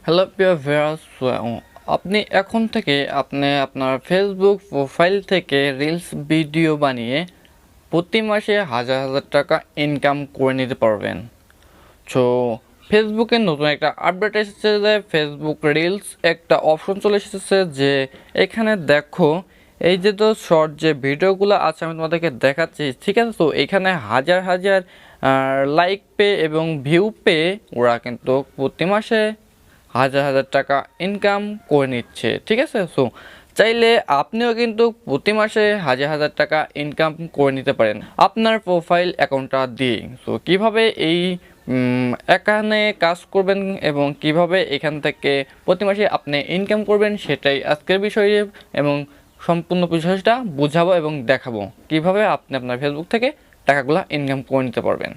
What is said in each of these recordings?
Hello প্রিয় viewers, আপনি এখন থেকে আপনার ফেসবুক প্রোফাইল থেকে রিলস ভিডিও বানিয়ে প্রতি মাসে হাজার হাজার টাকা ইনকাম করে নিতে পারবেন। সো ফেসবুকে নতুন একটা আপডেট এসেছে যে ফেসবুক রিলস একটা অপশন চলে এসেছে, যে এখানে দেখো এই যে তো শর্ট যে ভিডিওগুলো আছে আমি তোমাদেরকে দেখাচ্ছি, ঠিক আছে। তো এখানে হাজার হাজার লাইক পেয়ে এবং ভিউ পেয়ে ওরা কিন্তু প্রতি মাসে হাজার হাজার টাকা ইনকাম করে নিচ্ছে, ঠিক আছে। সো চাইলে আপনিও কিন্তু প্রতি মাসে হাজার হাজার টাকা ইনকাম করে নিতে পারেন আপনার প্রোফাইল অ্যাকাউন্টটা দিয়ে। সো কীভাবে এই এখানে কাজ করবেন এবং কিভাবে এখান থেকে প্রতি মাসে আপনি ইনকাম করবেন সেটাই আজকের বিষয়ে, এবং সম্পূর্ণ বিষয়টা বুঝাবো এবং দেখাবো কিভাবে আপনি আপনার ফেসবুক থেকে টাকাগুলো ইনকাম করে নিতে পারবেন।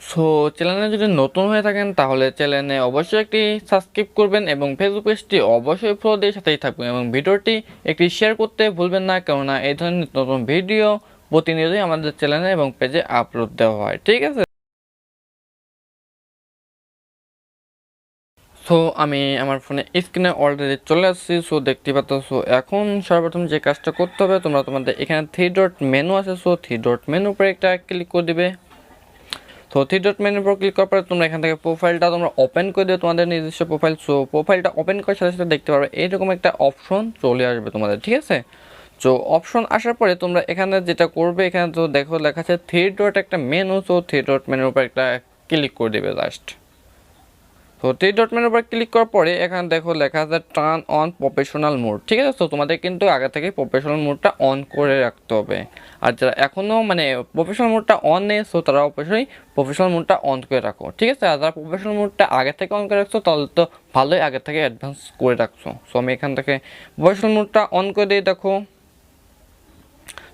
সো চ্যানেলে যদি নতুন হয়ে থাকেন তাহলে চ্যানেলে অবশ্যই একটি সাবস্ক্রাইব করবেন এবং ফেসবুক পেজটি অবশ্যই ফলো দিয়ে সাথেই থাকবেন এবং ভিডিওটি একটি শেয়ার করতে ভুলবেন না, কেননা এই ধরনের নতুন ভিডিও প্রতিনিয়তই আমাদের চ্যানেলে এবং পেজে আপলোড দেওয়া হয়, ঠিক আছে। সো আমি আমার ফোনে স্ক্রিনে অলরেডি চলে আসছি। সো দেখতে পাচ্ছ, সো এখন সর্বপ্রথম যে কাজটা করতে হবে, তোমাদের এখানে 3 ডট মেনু আছে। সো 3 ডট মেনু উপরে একটা ক্লিক করে দিবে। তো 3 ডট মেনুর উপর ক্লিক করার পরে তোমরা এখান থেকে প্রোফাইলটা তোমরা ওপেন করে দিও, তোমাদের নিজস্ব প্রোফাইল। সো প্রোফাইলটা ওপেন করার সাথে সাথে দেখতে পারবে এইরকম একটা অপশন চলে আসবে তোমাদের, ঠিক আছে। সো অপশন আসার পরে তোমরা এখানে যেটা করবে, এখানে তো দেখো লেখা আছে 3 ডট একটা মেনু। সো 3 ডট মেনুর উপর একটা ক্লিক করে দেবে জাস্ট। তো 3 ডট মেনুর উপর ক্লিক করার পরে এখানে দেখো লেখা আছে টার্ন অন প্রফেশনাল মোড, ঠিক আছে। তো তোমাদের কিন্তু আগে থেকে প্রফেশনাল মোডটা অন করে রাখতে হবে। আর যারা এখনও প্রফেশনাল মোডটা অন নেই, সো তারা অবশ্যই প্রফেশনাল মোডটা অন করে রাখো, ঠিক আছে। আর যারা প্রফেশনাল মোডটা আগে থেকে অন করে রাখছো তাহলে তো ভালোই, আগে থেকে অ্যাডভান্স করে রাখছো। সো আমি এখান থেকে প্রফেশনাল মোডটা অন করে দিই, দেখো।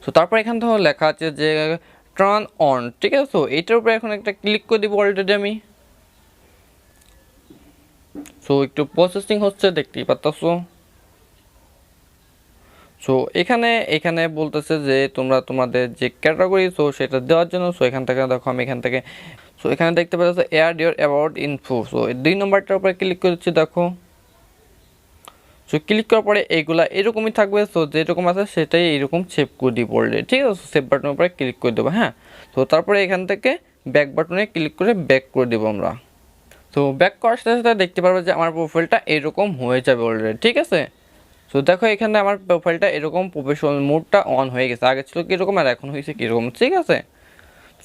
সো তারপর এখান থেকে লেখা আছে যে টার্ন অন, ঠিক আছে। সো এইটার উপরে এখন একটা ক্লিক করে দিব অলরেডি আমি। সো একটু প্রসেসিং হচ্ছে, দেখতেই পাচ্ছো। সো এখানে এখানে বলতেছে যে তোমরা তোমাদের যে ক্যাটাগরি, সো সেটা দেওয়ার জন্য। সো এখান থেকে দেখো আমি এখান থেকে, সো এখানে দেখতে পাচ্ছ এয়ার ডিওর অ্যাবাউট ইনফো। সো 2 নম্বরটার উপরে ক্লিক করেছি, দেখো। সো ক্লিক করার পরে এইগুলা এরকমই থাকবে। সো যেরকম আছে সেটাই এইরকম সেভ করে দিব অলরেডি, ঠিক আছে। সেভ বাটনের উপরে ক্লিক করে দেবো, হ্যাঁ। তো তারপরে এখান থেকে ব্যাক বাটনে ক্লিক করে ব্যাক করে দেবো আমরা। তো ব্যাক করার সাথে সাথে দেখতে পারবো যে আমার প্রোফাইলটা এরকম হয়ে যাবে অলরেডি, ঠিক আছে। সো দেখো এখানে আমার প্রোফাইলটা এরকম প্রফেশনাল মোডটা অন হয়ে গেছে, আগে ছিল কীরকম আর এখন হয়েছে কীরকম, ঠিক আছে।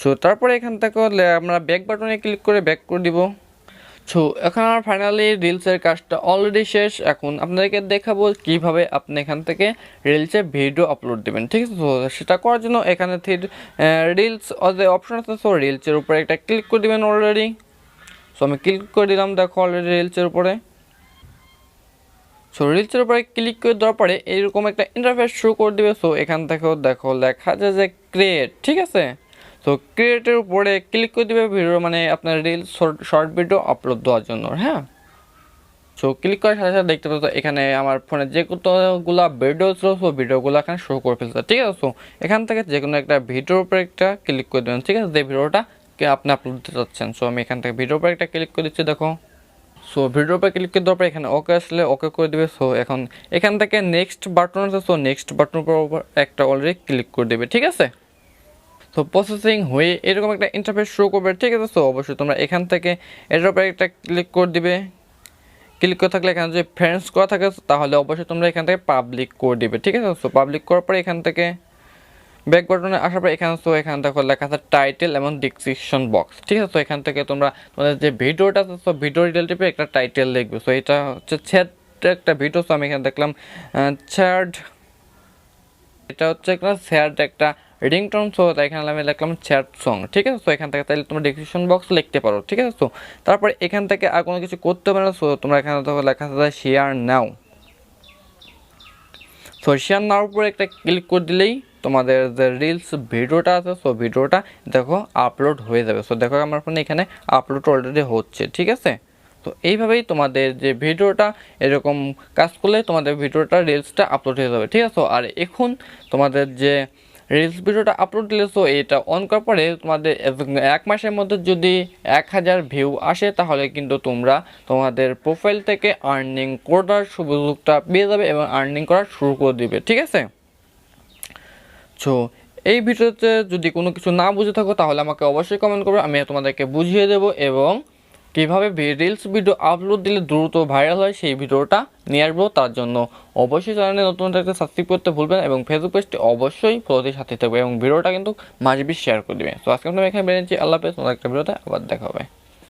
সো তারপরে এখান থেকে আমরা ব্যাক বাটনে ক্লিক করে ব্যাক করে দিব। সো এখন আমার ফাইনালি রিলসের কাজটা অলরেডি শেষ। এখন আপনাদেরকে দেখাবো কীভাবে আপনি এখান থেকে রিলসে ভিডিও আপলোড দেবেন, ঠিক আছে। তো সেটা করার জন্য এখানে রিলস যে অপশন আছে, সো রিলসের উপরে একটা ক্লিক করে দেবেন অলরেডি। সো আমি ক্লিক করে দিলাম, দেখো অলরেডি রিলসের উপরে। সো রিলসের উপরে ক্লিক করে দেওয়ার পরে এইরকম একটা ইন্টারফেস শো করে দেবে। সো এখান থেকেও দেখো লেখা আছে যে ক্রিয়েট, ঠিক আছে। তো ক্রিয়েটের উপরে ক্লিক করে দেবে ভিডিও, আপনার রিলস শর্ট ভিডিও আপলোড দেওয়ার জন্য, হ্যাঁ। সো ক্লিক করার সাথে সাথে দেখতে পাচ্ছ এখানে আমার ফোনে যে কতগুলা ভিডিও ছিল, সো ভিডিওগুলো এখানে শো করে ফেলছে, ঠিক আছে। সো এখান থেকে যে কোনো একটা ভিডিওর উপরে একটা ক্লিক করে দেবেন, ঠিক আছে, যে ভিডিওটা আপনি আপলোড দিতে চাচ্ছেন। সো আমি এখান থেকে ভিডিওর উপরে একটা ক্লিক করে দিচ্ছি, দেখো। সো ভিডিওর উপরে ক্লিক করে দেওয়ার পর এখানে ওকে আসলে ওকে করে দেবে। সো এখন এখান থেকে নেক্সট বাটন আছে, সো নেক্সট বাটনের উপর একটা অলরেডি ক্লিক করে দেবে, ঠিক আছে। সো প্রসেসিং হয়ে এরকম একটা ইন্টারফেস শো করবে, ঠিক আছে। সো অবশ্যই তোমরা এখান থেকে এটার উপরে একটা ক্লিক করে দিবে। ক্লিক করে থাকলে এখানে যদি ফ্রেন্ডস করা থাকে তাহলে অবশ্যই তোমরা এখান থেকে পাবলিক করে দিবে, ঠিক আছে। সো পাবলিক করার পরে এখান থেকে ব্যাক বাটনে আসার পর এখানে, তো এখানে দেখো লেখা আছে টাইটেল এবং ডিসক্রিপশন বক্স, ঠিক আছে। তো এখান থেকে তোমরা তোমাদের যে ভিডিওটা আছে, সো ভিডিও রিলেটিভ একটা টাইটেল লিখবে। সো এটা হচ্ছে চ্যাট একটা ভিডিও। সো আমি এখানে দেখলাম চ্যাট, এটা হচ্ছে একটা স্যাড একটা রিংটোন। সো এখানে আমি লিখলাম চ্যাট সং, ঠিক আছে। সো এখান থেকে তাহলে তোমরা ডিসক্রিপশন বক্স লিখতে পারো, ঠিক আছে। সো তারপরে এখান থেকে আর কোনো কিছু করতে হবে না। সো তোমরা এখানে দেখো লেখা আছে শেয়ার নাও। সো শেয়ার নাওয়ার উপরে একটা ক্লিক করে দিলেই তোমাদের যে রিলস ভিডিওটা আছে, সো ভিডিওটা দেখো আপলোড হয়ে যাবে। সো দেখো আমার ফোনে এখানে আপলোড অলরেডি হচ্ছে, ঠিক আছে। তো এইভাবেই তোমাদের যে ভিডিওটা এরকম কাজ করলে তোমাদের ভিডিওটা রিলসটা আপলোড হয়ে যাবে, ঠিক আছে। আর এখন তোমাদের যে রিলস ভিডিওটা আপলোড দিলে, সো এটা অন করার পরে তোমাদের 1 মাসের মধ্যে যদি 1000 ভিউ আসে তাহলে কিন্তু তোমরা তোমাদের প্রোফাইল থেকে আর্নিং করার সুযোগটা পেয়ে যাবে এবং আর্নিং করা শুরু করে দিবে, ঠিক আছে। সো এই ভিডিওতে যদি কোনো কিছু না বুঝে থাকো তাহলে আমাকে অবশ্যই কমেন্ট করবে, আমি তোমাদেরকে বুঝিয়ে দেবো এবং কীভাবে রিলস ভিডিও আপলোড দিলে দ্রুত ভাইরাল হয় সেই ভিডিওটা নিয়ে আসবো। তার জন্য অবশ্যই চ্যানেলে নতুন থাকতে সাবস্ক্রাইব করতে ভুলবেন এবং ফেসবুক পেজটি অবশ্যই ফলোতে সাথে থাকবে এবং ভিডিওটা কিন্তু মাঝে শেয়ার করে দেবে। তো আজকে আমি এখানে বেরিয়েছি, আল্লাহ হাফেজ, নতুন একটা ভিডিওতে আবার দেখা হবে।